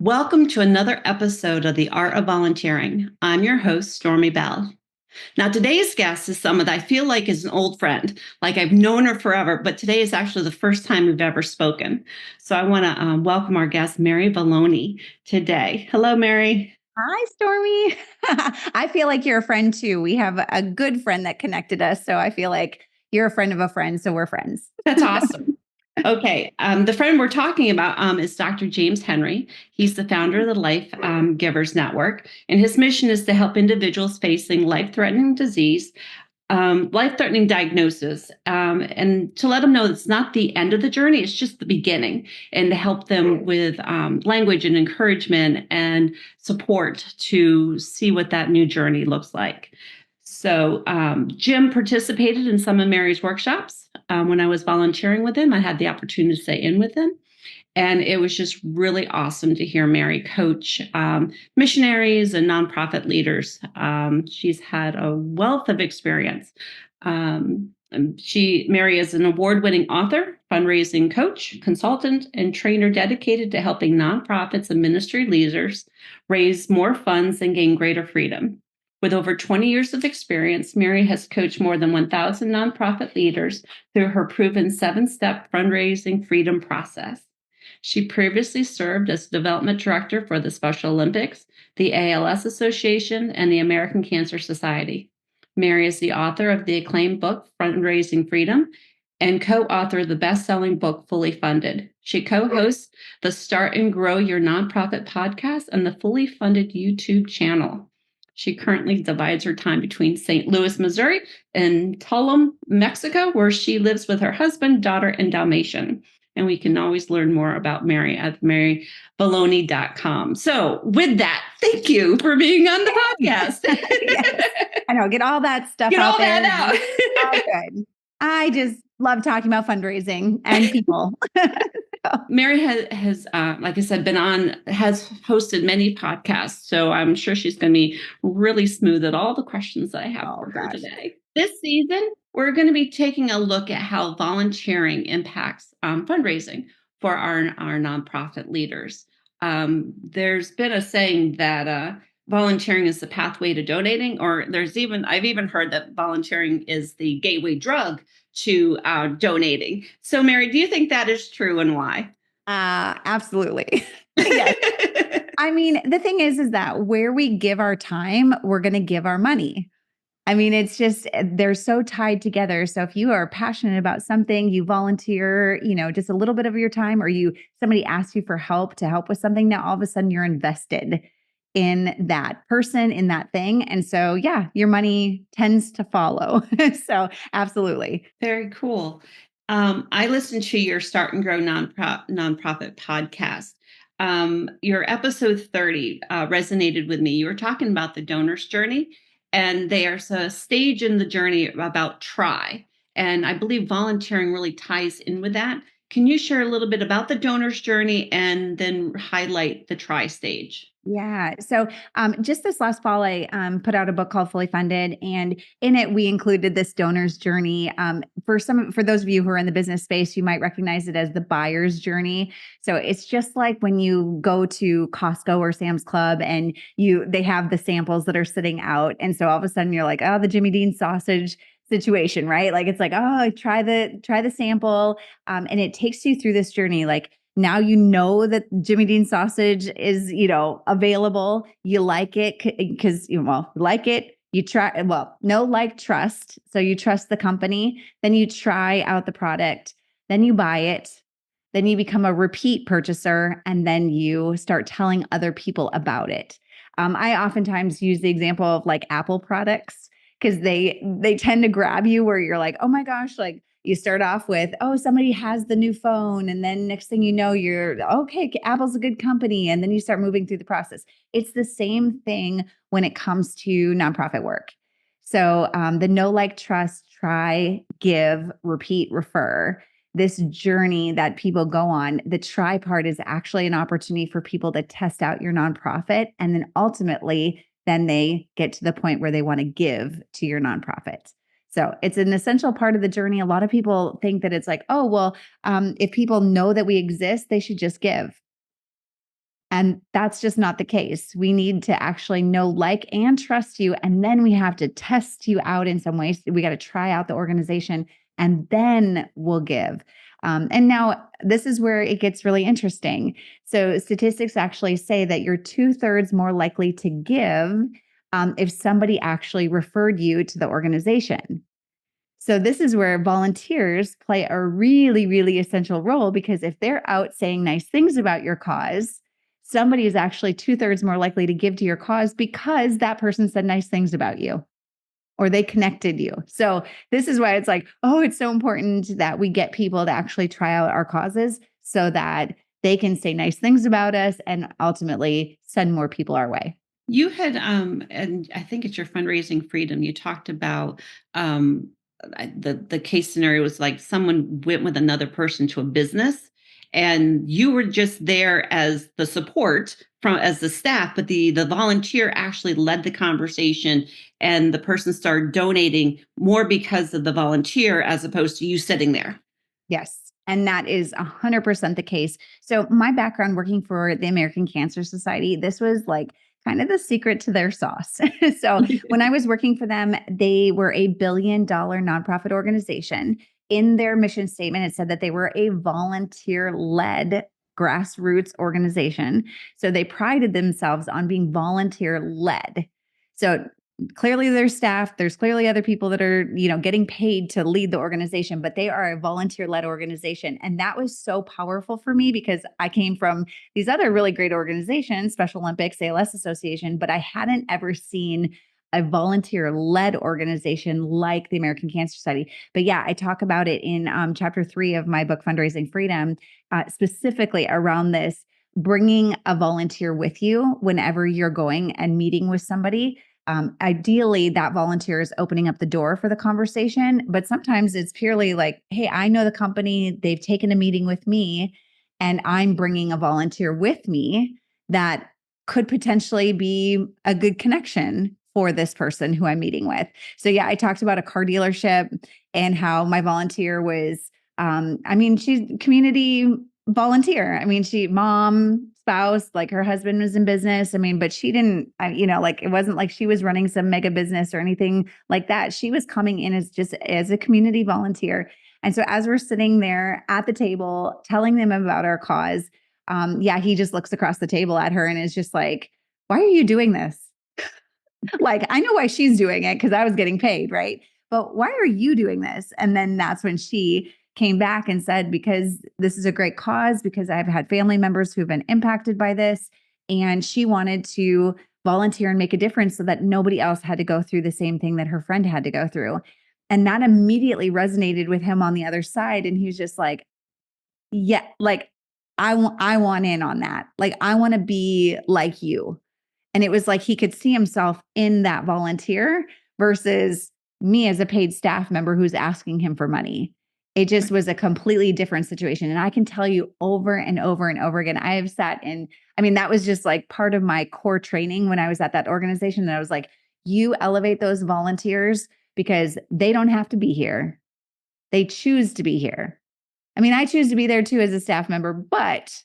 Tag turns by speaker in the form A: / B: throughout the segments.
A: Welcome to another episode of The Art of Volunteering. I'm your host, Stormy Bell. Now, today's guest is someone that I feel like is an old friend, like I've known her forever, but today is actually the first time we've ever spoken. So I want to welcome our guest, Mary Valloni, today. Hello, Mary.
B: Hi, Stormy. I feel like you're a friend too. We have a good friend that connected us. So I feel like you're a friend of a friend. So we're friends.
A: That's awesome. Okay, the friend we're talking about is Dr. James Henry. He's the founder of the Life Givers Network, and his mission is to help individuals facing life-threatening disease, life-threatening diagnosis, and to let them know it's not the end of the journey, it's just the beginning, and to help them with language and encouragement and support to see what that new journey looks like. So Jim participated in some of Mary's workshops. When I was volunteering with him, I had the opportunity to stay in with him. And it was just really awesome to hear Mary coach missionaries and nonprofit leaders. She's had a wealth of experience. Mary is an award-winning author, fundraising coach, consultant, and trainer dedicated to helping nonprofits and ministry leaders raise more funds and gain greater freedom. With over 20 years of experience, Mary has coached more than 1,000 nonprofit leaders through her proven 7-step fundraising freedom process. She previously served as development director for the Special Olympics, the ALS Association, and the American Cancer Society. Mary is the author of the acclaimed book, Fundraising Freedom, and co-author of the best-selling book, Fully Funded. She co-hosts the Start and Grow Your Nonprofit podcast and the Fully Funded YouTube channel. She currently divides her time between St. Louis, Missouri, and Tulum, Mexico, where she lives with her husband, daughter, and Dalmatian. And we can always learn more about Mary at maryvalloni.com. So with that, thank you for being on the podcast.
B: Yes. I know. Get all that stuff
A: Get
B: out
A: all
B: there.
A: that
B: All
A: out.
B: good. I just love talking about fundraising and people.
A: Mary has like I said, has hosted many podcasts. So I'm sure she's going to be really smooth at all the questions that I have for her today. This season, we're going to be taking a look at how volunteering impacts fundraising for our nonprofit leaders. There's been a saying that volunteering is the pathway to donating, or I've even heard that volunteering is the gateway drug to donating. So, Mary, do you think that is true, and why?
B: Absolutely. Yes. I mean, the thing is that where we give our time, we're going to give our money. I mean, it's just, they're so tied together. So if you are passionate about something, you volunteer, just a little bit of your time, or somebody asks you for help to help with something, now all of a sudden you're invested in that person, in that thing. And so, yeah, your money tends to follow. So absolutely.
A: Very cool. I listened to your Start and Grow nonprofit podcast. Your episode 30 resonated with me. You were talking about the donor's journey, and there's a stage in the journey about try. And I believe volunteering really ties in with that. Can you share a little bit about the donor's journey and then highlight the try stage?
B: Yeah. So just this last fall, I put out a book called Fully Funded, and in it we included this donor's journey. For those of you who are in the business space, you might recognize it as the buyer's journey. So it's just like when you go to Costco or Sam's Club, and they have the samples that are sitting out, and so all of a sudden you're like, oh, the Jimmy Dean sausage situation, right? Like it's like, oh, try the sample, and it takes you through this journey, like. Now you know that Jimmy Dean sausage is, available. You like it because like it. You try, trust. So you trust the company. Then you try out the product. Then you buy it. Then you become a repeat purchaser, and then you start telling other people about it. I oftentimes use the example of like Apple products, because they tend to grab you where you're like, oh my gosh, like you start off with, oh, somebody has the new phone. And then next thing you know, you're okay, Apple's a good company. And then you start moving through the process. It's the same thing when it comes to nonprofit work. So the know, like, trust, try, give, repeat, refer, this journey that people go on, the try part is actually an opportunity for people to test out your nonprofit. And then ultimately, then they get to the point where they want to give to your nonprofit. So it's an essential part of the journey. A lot of people think that it's like, oh, well, if people know that we exist, they should just give. And that's just not the case. We need to actually know, like, and trust you. And then we have to test you out in some ways. We got to try out the organization and then we'll give. And now this is where it gets really interesting. So statistics actually say that you're 2/3 more likely to give if somebody actually referred you to the organization. So this is where volunteers play a really, really essential role, because if they're out saying nice things about your cause, somebody is actually 2/3 more likely to give to your cause because that person said nice things about you or they connected you. So this is why it's like, oh, it's so important that we get people to actually try out our causes so that they can say nice things about us and ultimately send more people our way.
A: You had, and I think it's your fundraising freedom. You talked about um, the case scenario was like someone went with another person to a business, and you were just there as the support from as the staff, but the volunteer actually led the conversation, and the person started donating more because of the volunteer as opposed to you sitting there.
B: Yes. And that is 100% the case. So, my background working for the American Cancer Society, this was like kind of the secret to their sauce. So, when I was working for them, they were a $1 billion nonprofit organization. In their mission statement, it said that they were a volunteer led grassroots organization. So, they prided themselves on being volunteer led. So, clearly there's staff, there's clearly other people that are, getting paid to lead the organization, but they are a volunteer led organization. And that was so powerful for me because I came from these other really great organizations, Special Olympics, ALS Association, but I hadn't ever seen a volunteer led organization like the American Cancer Society. But yeah, I talk about it in chapter 3 of my book, Fundraising Freedom, specifically around this, bringing a volunteer with you whenever you're going and meeting with somebody. Ideally, that volunteer is opening up the door for the conversation, but sometimes it's purely like, hey, I know the company, they've taken a meeting with me, and I'm bringing a volunteer with me that could potentially be a good connection for this person who I'm meeting with. So, yeah, I talked about a car dealership and how my volunteer was, she's community volunteer. Mom, spouse, like her husband was in business. But she didn't, like it wasn't like she was running some mega business or anything like that. She was coming in as just as a community volunteer. And so as we're sitting there at the table telling them about our cause, yeah, he just looks across the table at her and is just like, why are you doing this? Like, I know why she's doing it because I was getting paid, right? But why are you doing this? And then that's when she came back and said, because this is a great cause, because I've had family members who've been impacted by this. And she wanted to volunteer and make a difference so that nobody else had to go through the same thing that her friend had to go through. And that immediately resonated with him on the other side. And he was just like, yeah, like I want in on that. Like, I want to be like you. And it was like he could see himself in that volunteer versus me as a paid staff member who's asking him for money. It just was a completely different situation. And I can tell you over and over and over again, I have sat in, that was just like part of my core training when I was at that organization. And I was like, you elevate those volunteers because they don't have to be here. They choose to be here. I choose to be there too as a staff member, but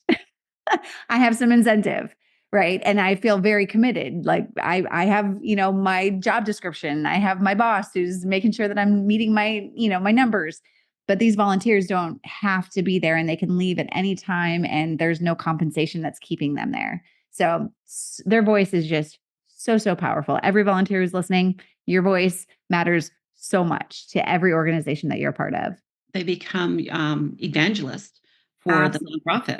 B: I have some incentive, right? And I feel very committed. Like I have, my job description. I have my boss who's making sure that I'm meeting my, my numbers. But these volunteers don't have to be there and they can leave at any time and there's no compensation that's keeping them there. So their voice is just so, so powerful. Every volunteer who's listening, your voice matters so much to every organization that you're a part of.
A: They become evangelists for the nonprofit.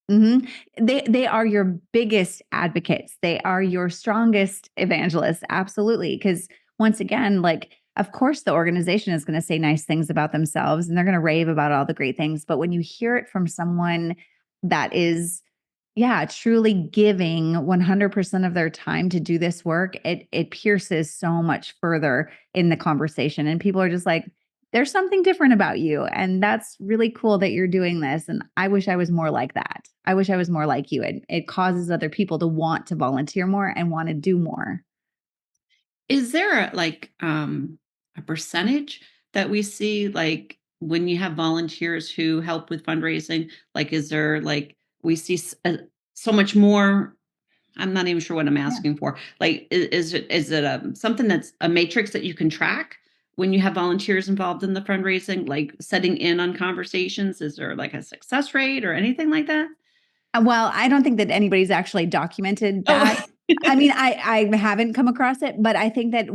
B: Mhm. They are your biggest advocates. They are your strongest evangelists, absolutely. Because once again, like, of course, the organization is going to say nice things about themselves and they're going to rave about all the great things. But when you hear it from someone that is, yeah, truly giving 100% of their time to do this work, it pierces so much further in the conversation. And people are just like, there's something different about you. And that's really cool that you're doing this. And I wish I was more like that. I wish I was more like you. And it causes other people to want to volunteer more and want to do more.
A: Is there a percentage that we see, like, when you have volunteers who help with fundraising? Like, is there, like, we see so much more. I'm not even sure what I'm
B: Yeah.
A: asking for. Like, is it something that's a matrix that you can track when you have volunteers involved in the fundraising, like setting in on conversations? Is there like a success rate or anything like that?
B: Well, I don't think that anybody's actually documented
A: Oh,
B: that. I mean, I haven't come across it, but I think that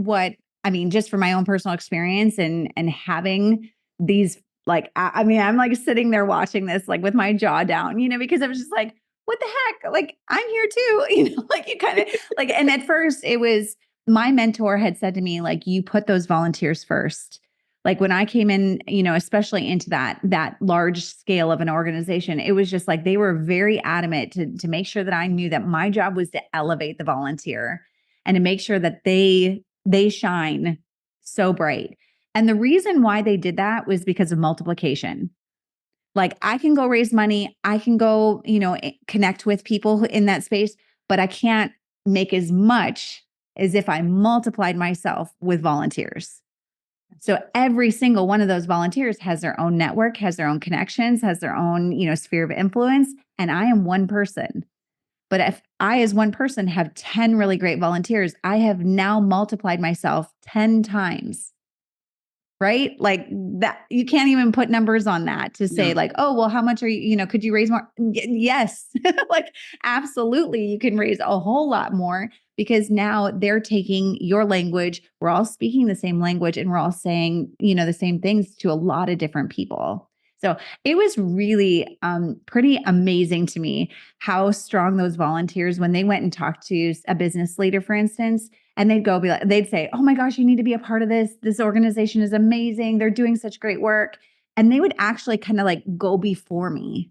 B: just for my own personal experience and having these I mean, I'm like sitting there watching this like with my jaw down, because I was just like, what the heck? Like, I'm here too, like you kind of like, and at first it was my mentor had said to me, like, you put those volunteers first. Like when I came in, especially into that large scale of an organization, it was just like they were very adamant to make sure that I knew that my job was to elevate the volunteer and to make sure that they shine so bright. And the reason why they did that was because of multiplication. Like I can go raise money, I can go, connect with people in that space, but I can't make as much as if I multiplied myself with volunteers. So every single one of those volunteers has their own network, has their own connections, has their own, sphere of influence. And I am one person. But if I, as one person, have 10 really great volunteers, I have now multiplied myself 10 times, right? Like that, you can't even put numbers on that to say,
A: no,
B: like, oh, well, how much are you, could you raise more? Yes, like absolutely, you can raise a whole lot more because now they're taking your language. We're all speaking the same language and we're all saying, the same things to a lot of different people. So it was really pretty amazing to me how strong those volunteers, when they went and talked to a business leader, for instance, and they'd say, "Oh my gosh, you need to be a part of this. This organization is amazing. They're doing such great work." And they would actually kind of like go before me.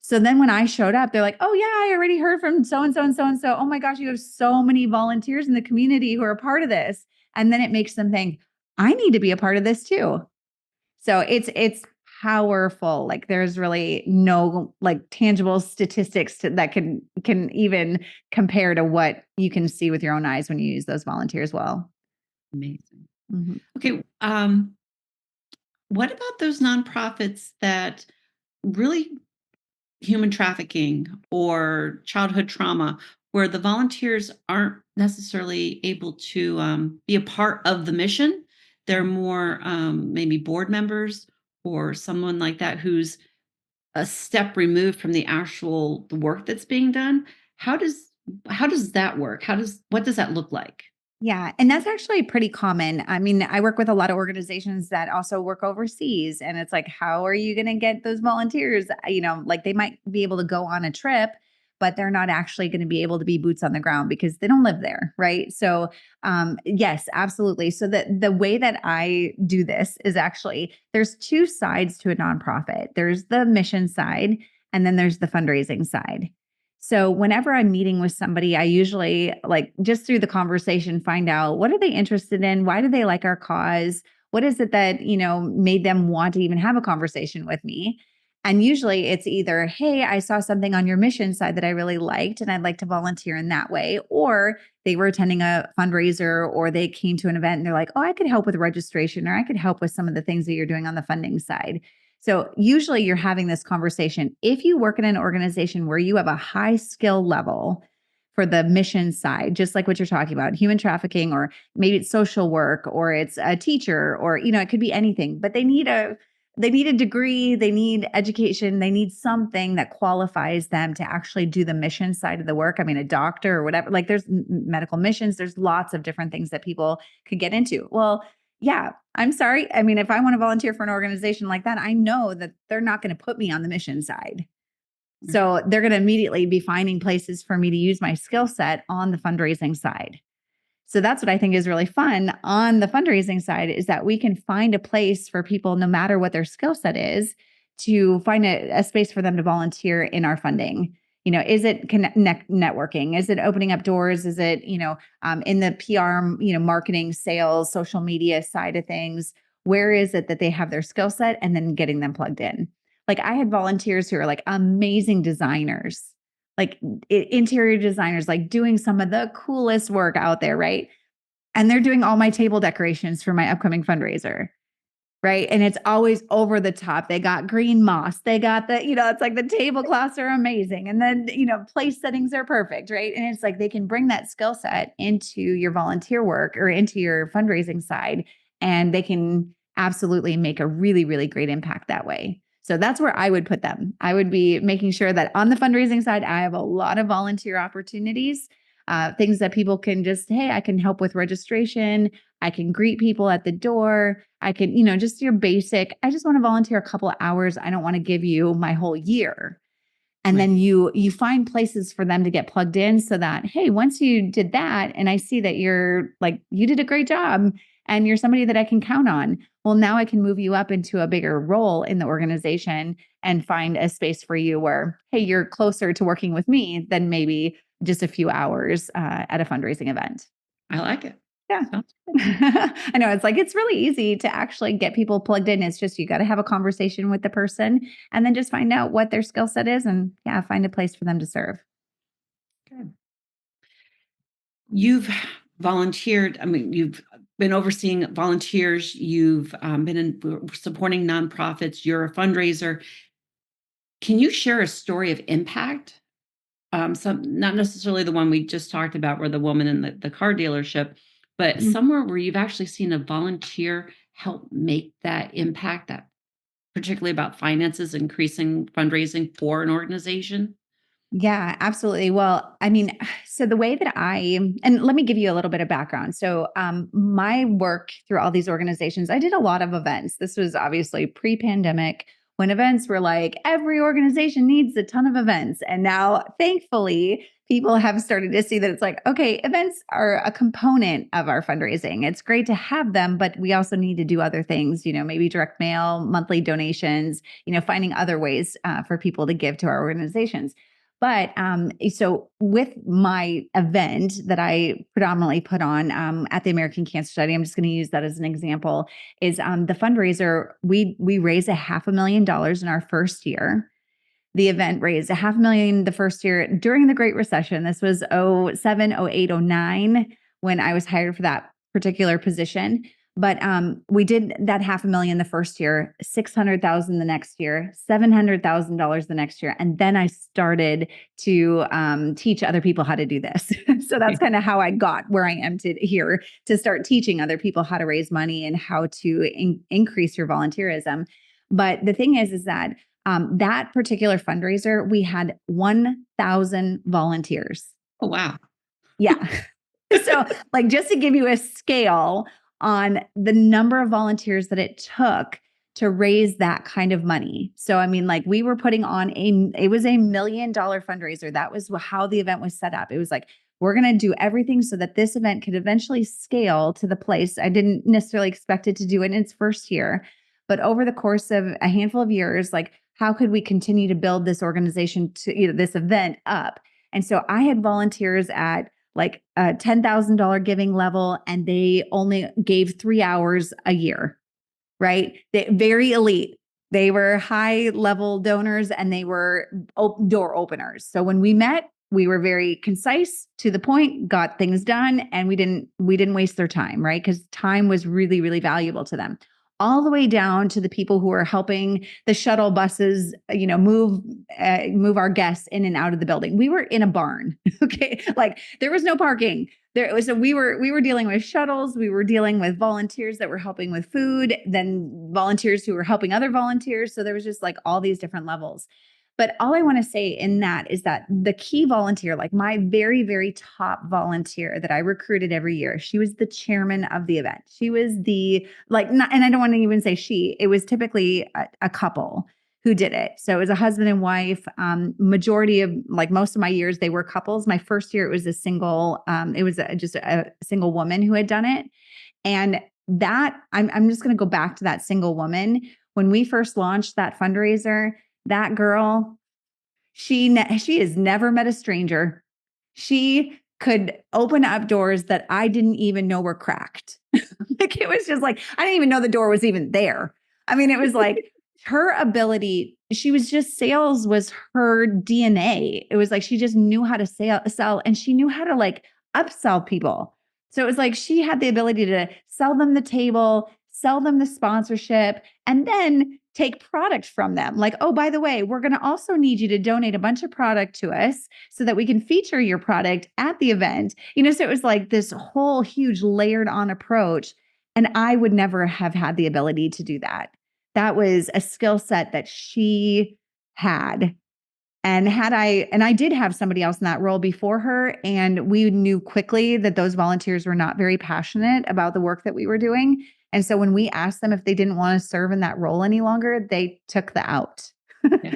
B: So then when I showed up, they're like, "Oh yeah, I already heard from so and so and so and so. Oh my gosh, you have so many volunteers in the community who are a part of this." And then it makes them think, "I need to be a part of this too." So it's powerful. Like there's really no like tangible statistics that can even compare to what you can see with your own eyes when you use those volunteers well.
A: amazing.
B: Mhm.
A: Okay, what about those nonprofits that really human trafficking or childhood trauma, where the volunteers aren't necessarily able to be a part of the mission? They're
B: Yeah.
A: more maybe board members or someone like that who's a step removed from the work that's being done. How does how does that work? What does that look like?
B: Yeah, and that's actually pretty common. I mean, I work with a lot of organizations that also work overseas, and it's like, how are you going to get those volunteers? Like they might be able to go on a trip, but they're not actually going to be able to be boots on the ground because they don't live there, right? So, yes, absolutely. So the way that I do this is actually there's two sides to a nonprofit. There's the mission side, and then there's the fundraising side. So whenever I'm meeting with somebody, I usually like just through the conversation find out what are they interested in? Why do they like our cause? What is it that, made them want to even have a conversation with me? And usually it's either, hey, I saw something on your mission side that I really liked and I'd like to volunteer in that way. Or they were attending a fundraiser or they came to an event and they're like, oh, I could help with registration or I could help with some of the things that you're doing on the funding side. So usually you're having this conversation. If you work in an organization where you have a high skill level for the mission side, just like what you're talking about, human trafficking, or maybe it's social work, or it's a teacher, or it could be anything, but they need a degree, they need education, they need something that qualifies them to actually do the mission side of the work. I mean, a doctor or whatever, like there's medical missions, there's lots of different things that people could get into. Well, yeah, I'm sorry. I mean, if I want to volunteer for an organization like that, I know that they're not going to put me on the mission side.
A: Mhm.
B: So they're going to immediately be finding places for me to use my skill set on the fundraising side. So that's what I think is really fun on the fundraising side is that we can find a place for people, no matter what their skill set is, to find a space for them to volunteer in our funding. Is it networking? Is it opening up doors? Is it, in the PR, marketing, sales, social media side of things? Where is it that they have their skill set and then getting them plugged in? Like I had volunteers who are like amazing designers, like interior designers, like doing some of the coolest work out there, right? And they're doing all my table decorations for my upcoming fundraiser. right? And it's always over the top. They got green moss. They got it's like the tablecloths are amazing. And then, place settings are perfect, right? And it's like they can bring that skill set into your volunteer work or into your fundraising side, and they can absolutely make a really, really great impact that way. So that's where I would put them. I would be making sure that on the fundraising side, I have a lot of volunteer opportunities, things that people can just, hey, I can help with registration. I can greet people at the door. I can, just your basic, I just want to volunteer a couple of hours. I don't want to give you my whole year. And
A: Right.
B: then you find places for them to get plugged in so that, hey, once you did that and I see that you did a great job and you're somebody that I can count on, well, now I can move you up into a bigger role in the organization and find a space for you where, hey, you're closer to working with me than maybe just a few hours at a fundraising event.
A: I like it.
B: Yeah.
A: Sounds
B: I know it's really easy to actually get people plugged in. It's just you got to have a conversation with the person and then just find out what their skill set is and find a place for them to serve.
A: good. You've volunteered. I mean, you've been overseeing volunteers. You've been supporting nonprofits. You're a fundraiser. Can you share a story of impact? Some not necessarily the one we just talked about, where the woman in the car dealership, but
B: Mhm.
A: somewhere where you've actually seen a volunteer help make that impact. That particularly about finances, increasing fundraising for an organization.
B: Yeah, absolutely. Well, I mean, so the way that and let me give you a little bit of background. So, my work through all these organizations, I did a lot of events. This was obviously pre pandemic when events were like every organization needs a ton of events. And now, thankfully, people have started to see that it's like, okay, events are a component of our fundraising. It's great to have them, but we also need to do other things, maybe direct mail, monthly donations, finding other ways for people to give to our organizations. But so with my event that I predominantly put on at the American Cancer Study, I'm just going to use that as an example. Is the fundraiser we raised $500,000 in our first year. The event raised $500,000 the first year during the Great Recession. This was 07, 08, 09 when I was hired for that particular position. But we did that $500,000 the first year, $600,000 the next year, $700,000 the next year, and then I started to teach other people how to do this. So that's kind of how I got where I am here to start teaching other people how to raise money and how to increase your volunteerism. But the thing is that that particular fundraiser, we had 1,000 volunteers.
A: Oh, wow.
B: Yeah. So, like, just to give you a scale on the number of volunteers that it took to raise that kind of money. So, I mean, like, we were putting on it was $1 million fundraiser. That was how the event was set up. It was like, we're going to do everything so that this event could eventually scale to the place. I didn't necessarily expect it to do it in its first year, but over the course of a handful of years, like, how could we continue to build this organization to, this event up? And so I had volunteers at like a $10,000 giving level, and they only gave 3 hours a year, right? Very elite. They were high level donors and they were door openers. So when we met, we were very concise, to the point, got things done, and we didn't waste their time, right? Because time was really, really valuable to them. All the way down to the people who are helping the shuttle buses, move our guests in and out of the building. We were in a barn, okay? Like, there was no parking. So we were dealing with shuttles. We were dealing with volunteers that were helping with food, then volunteers who were helping other volunteers. So there was just like all these different levels. But all I want to say in that is that the key volunteer, like my very, very top volunteer that I recruited every year, she was the chairman of the event. She was and I don't want to even say she, it was typically a couple who did it. So it was a husband and wife. Majority of, like, most of my years, they were couples. My first year, it was just a single woman who had done it. And that I'm just going to go back to that single woman. When we first launched that fundraiser, that girl, she has never met a stranger. She could open up doors that I didn't even know were cracked. Like, it was just like, I didn't even know the door was even there. I mean, it was like her ability, sales was her DNA. It was like she just knew how to sell, and she knew how to, like, upsell people. So it was like she had the ability to sell them the table, sell them the sponsorship, and then take product from them. Like, oh, by the way, we're going to also need you to donate a bunch of product to us so that we can feature your product at the event. So it was like this whole huge layered on approach. And I would never have had the ability to do that. That was a skill set that she had. And I did have somebody else in that role before her, and we knew quickly that those volunteers were not very passionate about the work that we were doing. And so when we asked them if they didn't want to serve in that role any longer, they took the out.
A: Yeah.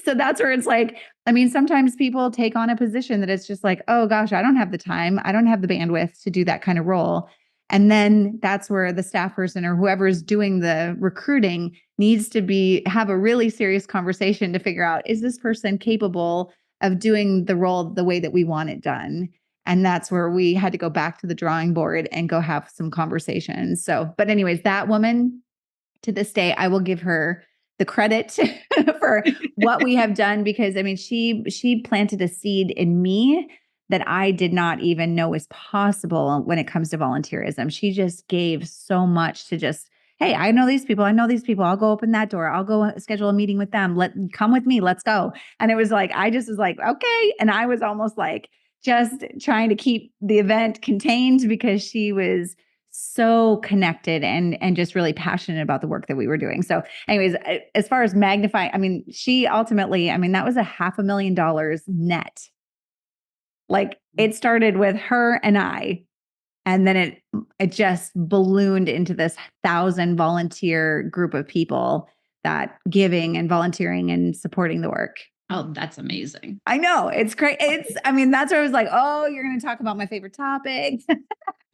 B: So that's where it's like, I mean, sometimes people take on a position that it's just like, oh gosh, I don't have the time. I don't have the bandwidth to do that kind of role. And then that's where the staff person or whoever is doing the recruiting needs to have a really serious conversation to figure out, is this person capable of doing the role the way that we want it done? And that's where we had to go back to the drawing board and go have some conversations. So, but anyways, that woman, to this day, I will give her the credit for what we have done, because I mean, she planted a seed in me that I did not even know was possible when it comes to volunteerism. She just gave so much to just, hey, I know these people. I know these people. I'll go open that door. I'll go schedule a meeting with them. Come with me. Let's go. And it was like, I just was like, okay. And I was almost like just trying to keep the event contained because she was so connected and just really passionate about the work that we were doing. So anyways, as far as magnifying, I mean, she ultimately, I mean, that was $500,000 net. Like it started with her and I, and then it just ballooned into this 1,000 volunteer group of people that giving and volunteering and supporting the work.
A: Oh, that's amazing.
B: I know. It's great. I mean, that's where I was like, oh, you're going to talk about my favorite topic.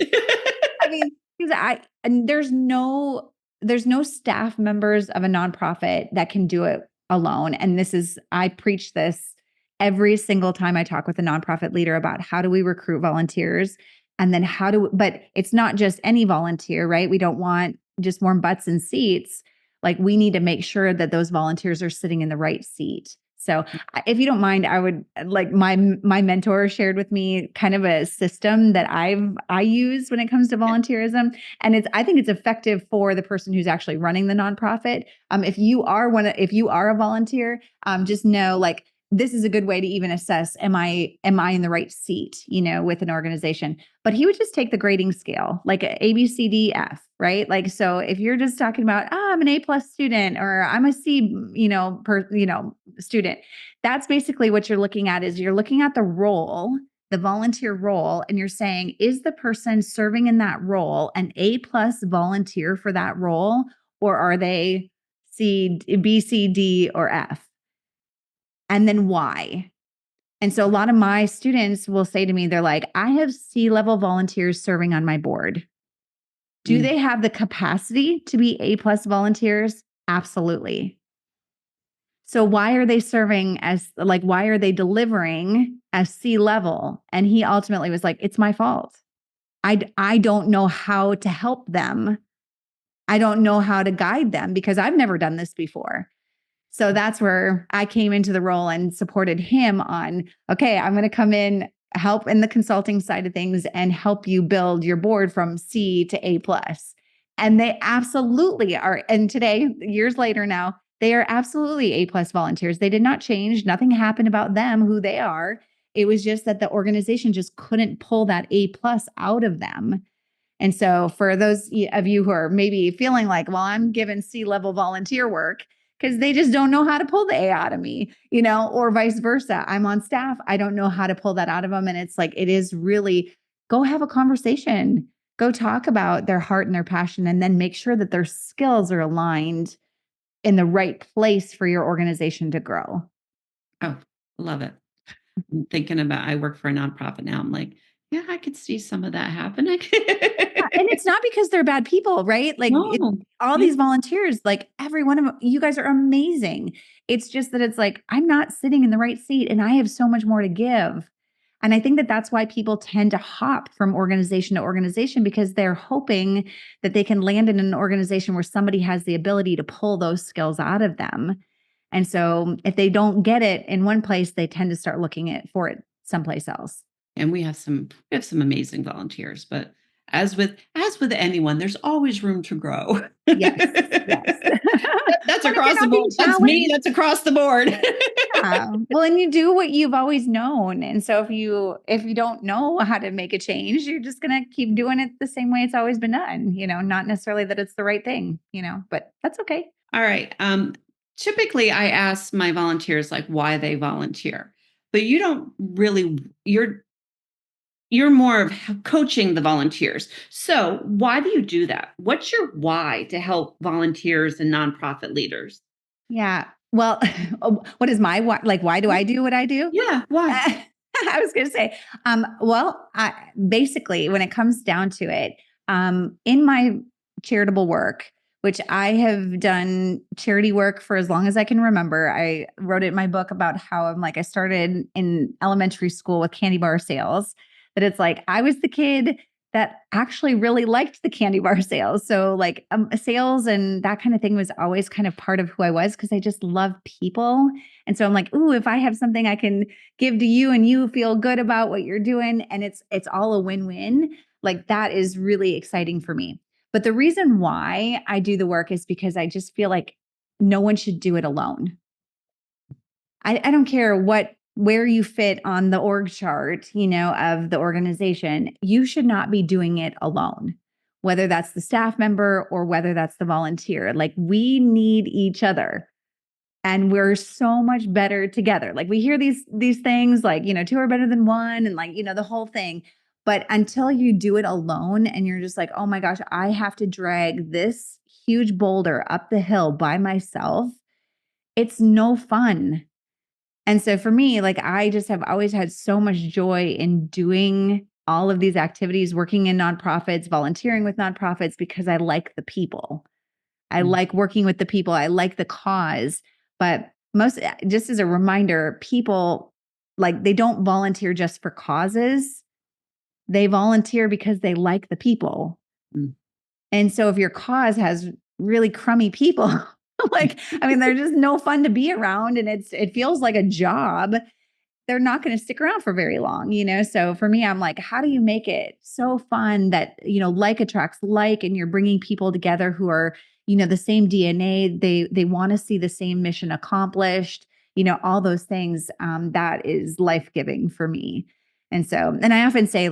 B: I mean, because there's no staff members of a nonprofit that can do it alone. And I preach this every single time I talk with a nonprofit leader about how do we recruit volunteers, and then but it's not just any volunteer, right? We don't want just warm butts and seats. Like we need to make sure that those volunteers are sitting in the right seat. So if you don't mind, I would like my mentor shared with me kind of a system that I use when it comes to volunteerism. And I think it's effective for the person who's actually running the nonprofit. If you are a volunteer, just know like this is a good way to even assess, am I in the right seat, with an organization. But he would just take the grading scale, like A, B, C, D, F, right? Like, so if you're just talking about, I'm an A+ student or I'm a C, student, that's basically what you're looking at. Is you're looking at the role, the volunteer role, and you're saying, is the person serving in that role an A+ volunteer for that role, or are they B, C, D, or F? And then why? And so a lot of my students will say to me, they're like, I have C-level volunteers serving on my board. Do they have the capacity to be A+ volunteers? Absolutely. So why are they serving why are they delivering as C-level? And he ultimately was like, it's my fault. I don't know how to help them. I don't know how to guide them because I've never done this before. So that's where I came into the role and supported him on, okay, I'm going to come in, help in the consulting side of things and help you build your board from C to A+. And they absolutely are. And today, years later now, they are absolutely A+ volunteers. They did not change. Nothing happened about them, who they are. It was just that the organization just couldn't pull that A+ out of them. And so for those of you who are maybe feeling like, well, I'm given C-level volunteer work, because they just don't know how to pull the A out of me, or vice versa. I'm on staff. I don't know how to pull that out of them. And it's like, it is really, go have a conversation, go talk about their heart and their passion, and then make sure that their skills are aligned in the right place for your organization to grow.
A: Oh, love it. I'm thinking about, I work for a nonprofit now. I'm like, yeah, I could see some of that happening.
B: And it's not because they're bad people, right? Like
A: No.
B: all these volunteers, like every one of them, you guys are amazing. It's just that it's like, I'm not sitting in the right seat and I have so much more to give. And I think that that's why people tend to hop from organization to organization, because they're hoping that they can land in an organization where somebody has the ability to pull those skills out of them. And so if they don't get it in one place, they tend to start looking for it someplace else.
A: And we have some amazing volunteers, but as with anyone, there's always room to grow.
B: Yes, yes.
A: That's
B: Well, if you're
A: across the
B: not
A: board.
B: being
A: That's me.
B: challenged,
A: That's across the board.
B: yeah. Well, and you do what you've always known. And so if you don't know how to make a change, you're just gonna keep doing it the same way it's always been done, not necessarily that it's the right thing, but that's okay.
A: All right. Typically, I ask my volunteers like why they volunteer, but you don't really. You're more of coaching the volunteers. So why do you do that? What's your why to help volunteers and nonprofit leaders?
B: Yeah. Well, what is my why? Like, why do I do what I do?
A: Yeah. Why?
B: I was going to say, basically, when it comes down to it, in my charitable work, which I have done charity work for as long as I can remember, I wrote it in my book about how I started in elementary school with candy bar sales. That it's like I was the kid that actually really liked the candy bar sales. So sales and that kind of thing was always kind of part of who I was because I just love people. And so I'm like, ooh, if I have something I can give to you and you feel good about what you're doing and it's all a win-win, like that is really exciting for me. But the reason why I do the work is because I just feel like no one should do it alone. I don't care where you fit on the org chart, of the organization. You should not be doing it alone, whether that's the staff member or whether that's the volunteer. Like we need each other. And we're so much better together. Like we hear these things like, two are better than one and the whole thing. But until you do it alone and you're just like, oh my gosh, I have to drag this huge boulder up the hill by myself, it's no fun. And so for me, I just have always had so much joy in doing all of these activities, working in nonprofits, volunteering with nonprofits, because I like the people. I like working with the people. I like the cause. But just as a reminder, people they don't volunteer just for causes. They volunteer because they like the people.
A: Mm.
B: And so if your cause has really crummy people, they're just no fun to be around and it feels like a job, they're not going to stick around for very long. So for me, I'm like, how do you make it so fun that, like attracts like, and you're bringing people together who are, the same DNA, they want to see the same mission accomplished, all those things, that is life-giving for me. And I often say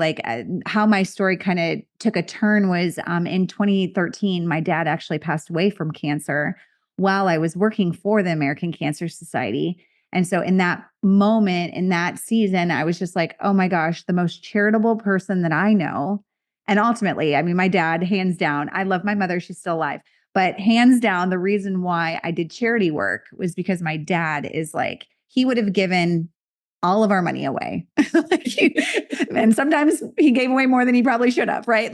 B: how my story kind of took a turn was in 2013, my dad actually passed away from cancer while I was working for the American Cancer Society. And so in that moment, in that season, I was just like, oh my gosh, the most charitable person that I know. And ultimately, my dad, hands down, I love my mother, she's still alive. But hands down, the reason why I did charity work was because my dad is he would have given all of our money away. And sometimes he gave away more than he probably should have, right?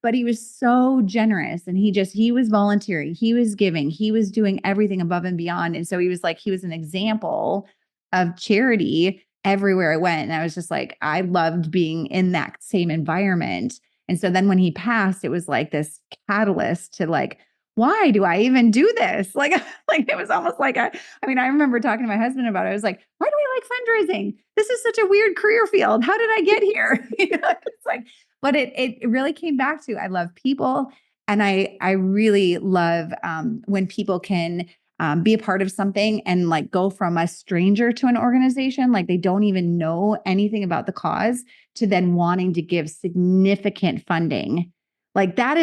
B: But he was so generous and he was volunteering, he was giving, he was doing everything above and beyond. And so he was an example of charity everywhere I went. And I was just I loved being in that same environment. And so then when he passed, it was this catalyst to why do I even do this? It was almost I remember talking to my husband about it. I was like, why do we like fundraising? This is such a weird career field. How did I get here? But it really came back to, I love people. And I really love when people can be a part of something and go from a stranger to an organization, they don't even know anything about the cause, to then wanting to give significant funding. That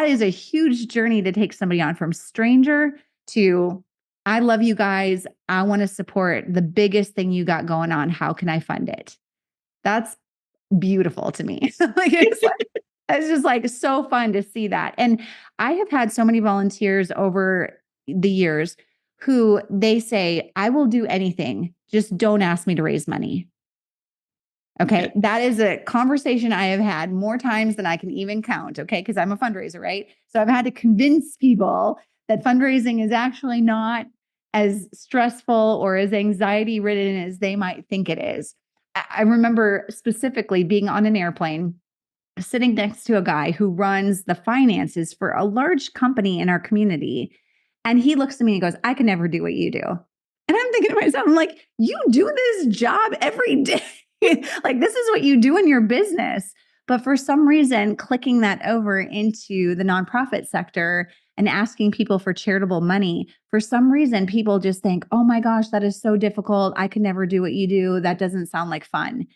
B: is a huge journey to take somebody on from stranger to, I love you guys. I want to support the biggest thing you got going on. How can I fund it? That's beautiful to me. It's just so fun to see that. And I have had so many volunteers over the years who they say, I will do anything. Just don't ask me to raise money. Okay. That is a conversation I have had more times than I can even count. Okay. Because I'm a fundraiser, right? So I've had to convince people that fundraising is actually not as stressful or as anxiety ridden as they might think it is. I remember specifically being on an airplane, sitting next to a guy who runs the finances for a large company in our community. And he looks at me and goes, I can never do what you do. And I'm thinking to myself, I'm like, you do this job every day. This is what you do in your business. But for some reason, clicking that over into the nonprofit sector and asking people for charitable money, for some reason, people just think, oh my gosh, that is so difficult. I could never do what you do. That doesn't sound like fun.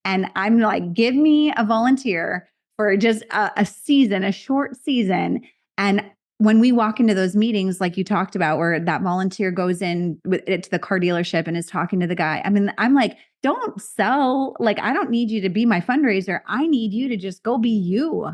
B: And I'm like, give me a volunteer for just a season, a short season. And when we walk into those meetings, like you talked about, where that volunteer goes in with it to the car dealership and is talking to the guy, I mean, I'm like, don't sell. Like, I don't need you to be my fundraiser. I need you to just go be you.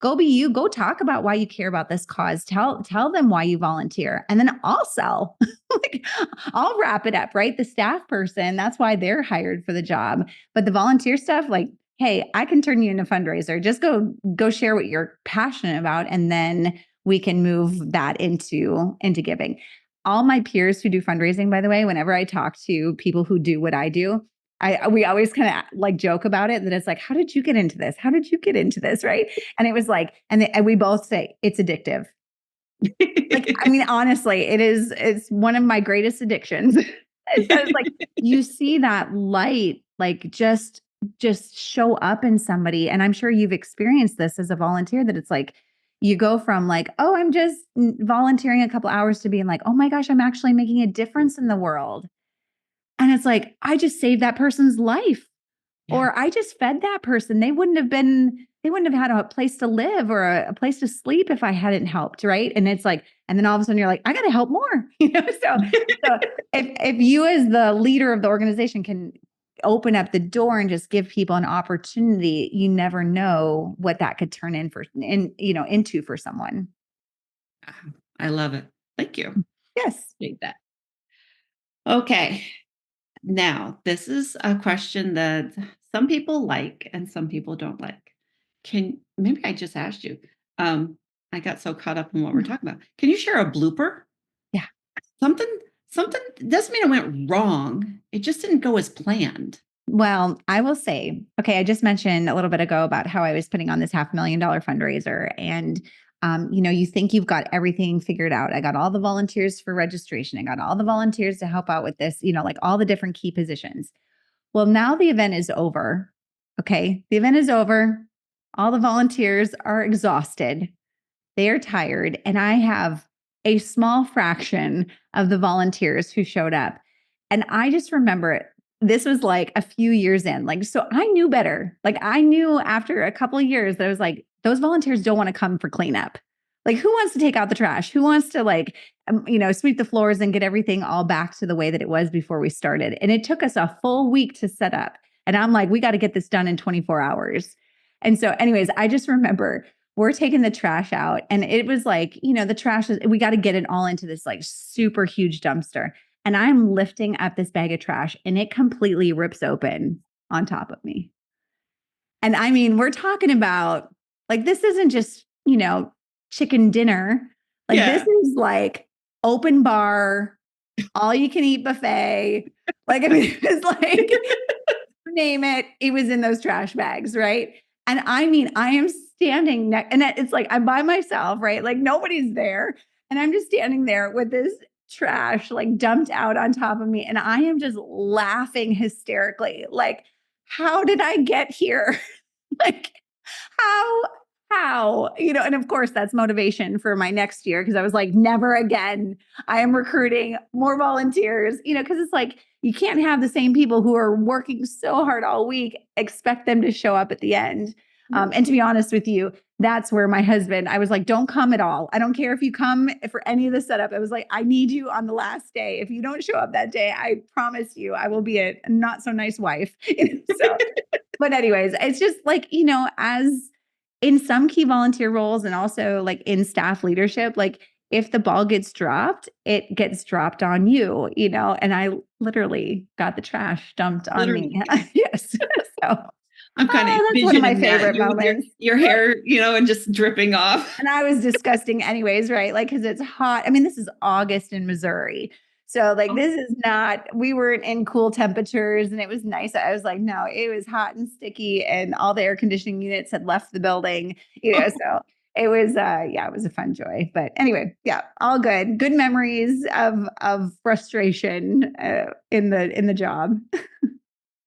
B: Go be you. Go talk about why you care about this cause. Tell them why you volunteer, and then I'll sell. Like, I'll wrap it up, right? The staff person, that's why they're hired for the job. But the volunteer stuff, like, hey, I can turn you into a fundraiser. Just go share what you're passionate about, and then we can move that into giving. All my peers who do fundraising, by the way, whenever I talk to people who do what I do, we always kind of like joke about it, that it's like, how did you get into this? How did you get into this? Right. And it was like, and we both say it's addictive. Like, I mean, honestly, it's one of my greatest addictions. It's like, you see that light, like just show up in somebody. And I'm sure you've experienced this as a volunteer, that it's like, you go from like, oh, I'm just volunteering a couple hours, to being like, oh my gosh, I'm actually making a difference in the world. And it's like, I just saved that person's life.
A: Yeah.
B: Or I just fed that person. They wouldn't have had a place to live or a place to sleep if I hadn't helped. Right. And it's like, and then all of a sudden you're like, I got to help more. So if you as the leader of the organization can open up the door and just give people an opportunity, you never know what that could turn into for someone.
A: I love it. Thank you.
B: Yes.
A: Take that. Okay. Now, this is a question that some people like and some people don't like. Maybe I just asked you. Um, I got so caught up in what we're talking about. Can you share a blooper?
B: Yeah.
A: Something, something doesn't mean it went wrong. It just didn't go as planned.
B: Well, I will say, okay, I just mentioned a little bit ago about how I was putting on this $500,000 fundraiser, and you think you've got everything figured out. I got all the volunteers for registration. I got all the volunteers to help out with this, like all the different key positions. Well, now the event is over. Okay. The event is over. All the volunteers are exhausted. They are tired. And I have a small fraction of the volunteers who showed up. And I just remember this was like a few years in. Like, so I knew better. Like, I knew after a couple of years that I was like, those volunteers don't want to come for cleanup. Like, who wants to take out the trash? Who wants to sweep the floors and get everything all back to the way that it was before we started? And it took us a full week to set up. And I'm like, we got to get this done in 24 hours. And so, anyways, I just remember we're taking the trash out, and it was like, the trash is, we got to get it all into this like super huge dumpster. And I'm lifting up this bag of trash, and it completely rips open on top of me. And I mean, we're talking about like, this isn't just, chicken dinner. Like,
A: Yeah.
B: this is like open bar, all you can eat buffet. Like, I mean, it was like, name it, it was in those trash bags, right? And I mean, I am standing next, and it's like I'm by myself, right? Like, nobody's there. And I'm just standing there with this trash like dumped out on top of me. And I am just laughing hysterically. Like, how did I get here? Like, how, and of course that's motivation for my next year, because I was like, never again. I am recruiting more volunteers, because it's like, you can't have the same people who are working so hard all week, expect them to show up at the end. And to be honest with you, that's where my husband, I was like, don't come at all. I don't care if you come for any of the setup. I was like, I need you on the last day. If you don't show up that day, I promise you, I will be a not so nice wife. So, but anyways, it's just like, as in some key volunteer roles and also like in staff leadership, like if the ball gets dropped, it gets dropped on you, and I literally got the trash dumped on me. Yes. So
A: I'm kind of
B: that's one of my
A: envisioning that,
B: favorite
A: you with
B: moments.
A: your hair, and just dripping off.
B: And I was disgusting anyways, right? Like, because it's hot. I mean, this is August in Missouri. So like, this is not, we were in cool temperatures and it was nice. I was like, no, it was hot and sticky, and all the air conditioning units had left the building, so it was, it was a fun joy. But anyway, yeah, all good. Good memories of frustration in the job.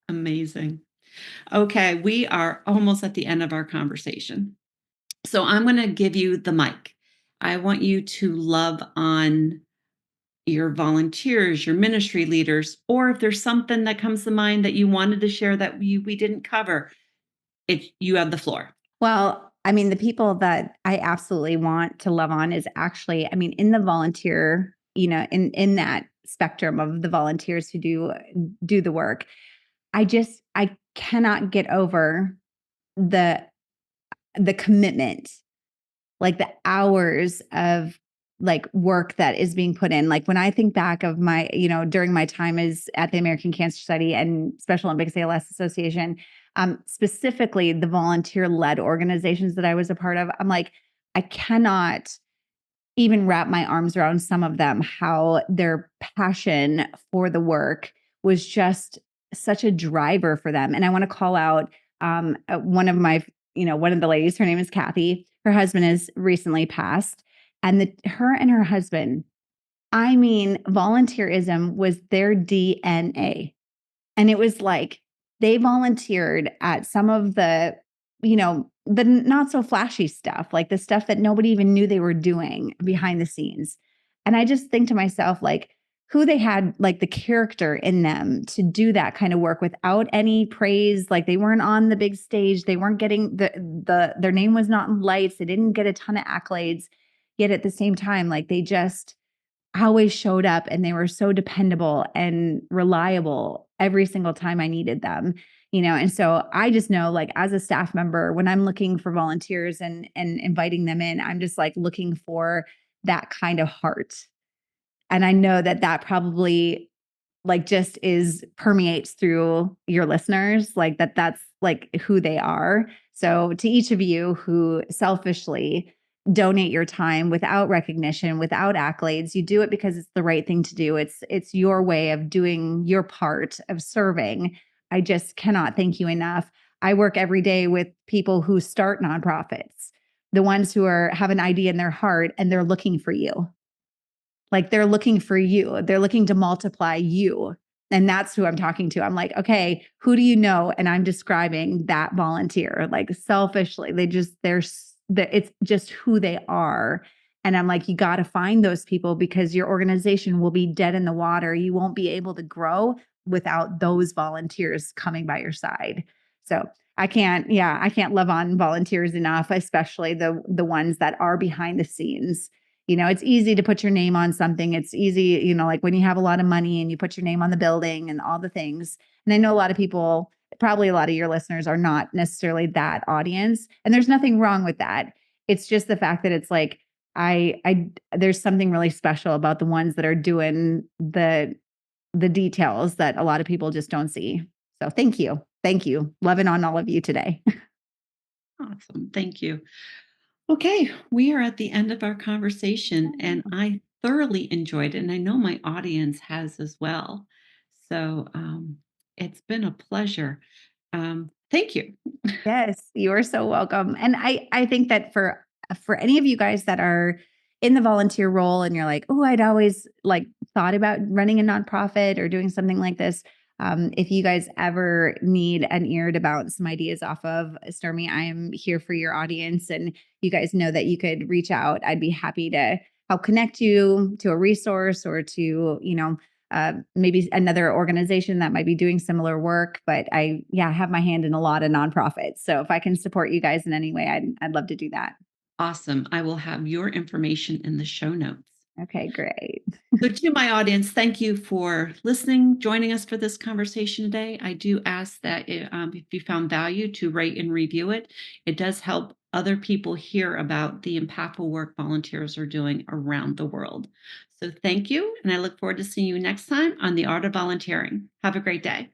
A: Amazing. Okay, we are almost at the end of our conversation. So I'm going to give you the mic. I want you to love on your volunteers, your ministry leaders, or if there's something that comes to mind that you wanted to share that we didn't cover, you have the floor.
B: Well, I mean, the people that I absolutely want to love on is actually, I mean, in the volunteer, in that spectrum of the volunteers who do the work, I cannot get over the the commitment, like the hours of like work that is being put in. Like when I think back of my, during my time as at the American Cancer Study and Special Olympics ALS Association, specifically the volunteer led organizations that I was a part of, I'm like, I cannot even wrap my arms around some of them, how their passion for the work was just such a driver for them. And I want to call out one of my, one of the ladies, her name is Kathy. Her husband has recently passed. And her and her husband, I mean, volunteerism was their DNA. And it was like they volunteered at some of the not so flashy stuff, like the stuff that nobody even knew they were doing behind the scenes. And I just think to myself, like, who they had like the character in them to do that kind of work without any praise. Like they weren't on the big stage. They weren't getting their name was not in lights. They didn't get a ton of accolades. Yet at the same time, like they just always showed up and they were so dependable and reliable every single time I needed them. And so I just know, like, as a staff member, when I'm looking for volunteers and inviting them in, I'm just like looking for that kind of heart. And I know that that probably like just is permeates through your listeners, like that's like who they are. So to each of you who selfishly donate your time without recognition, without accolades, you do it because it's the right thing to do. It's your way of doing your part of serving. I just cannot thank you enough. I work every day with people who start nonprofits, the ones who have an idea in their heart and they're looking for you. Like they're looking for you. They're looking to multiply you. And that's who I'm talking to. I'm like, okay, who do you know? And I'm describing that volunteer, like selfishly. It's just who they are. And I'm like, you got to find those people because your organization will be dead in the water. You won't be able to grow without those volunteers coming by your side. So I can't love on volunteers enough, especially the ones that are behind the scenes. It's easy to put your name on something. It's easy, like when you have a lot of money and you put your name on the building and all the things. And I know a lot of people, probably a lot of your listeners are not necessarily that audience. And there's nothing wrong with that. It's just the fact that it's like, there's something really special about the ones that are doing the details that a lot of people just don't see. So thank you. Thank you. Loving on all of you today.
A: Awesome. Thank you. Okay, we are at the end of our conversation, and I thoroughly enjoyed it, and I know my audience has as well. So it's been a pleasure. Thank you.
B: Yes, you are so welcome. And I think that for any of you guys that are in the volunteer role and you're like, oh, I'd always like thought about running a nonprofit or doing something like this. If you guys ever need an ear to bounce some ideas off of, Stormy, I am here for your audience. And you guys know that you could reach out. I'd be happy to help connect you to a resource or to, maybe another organization that might be doing similar work. But have my hand in a lot of nonprofits. So if I can support you guys in any way, I'd love to do that.
A: Awesome. I will have your information in the show notes.
B: Okay, great.
A: So, to my audience, thank you for listening, joining us for this conversation today. I do ask that if you found value, to rate and review it. It does help other people hear about the impactful work volunteers are doing around the world. So, thank you, and I look forward to seeing you next time on The Art of Volunteering. Have a great day.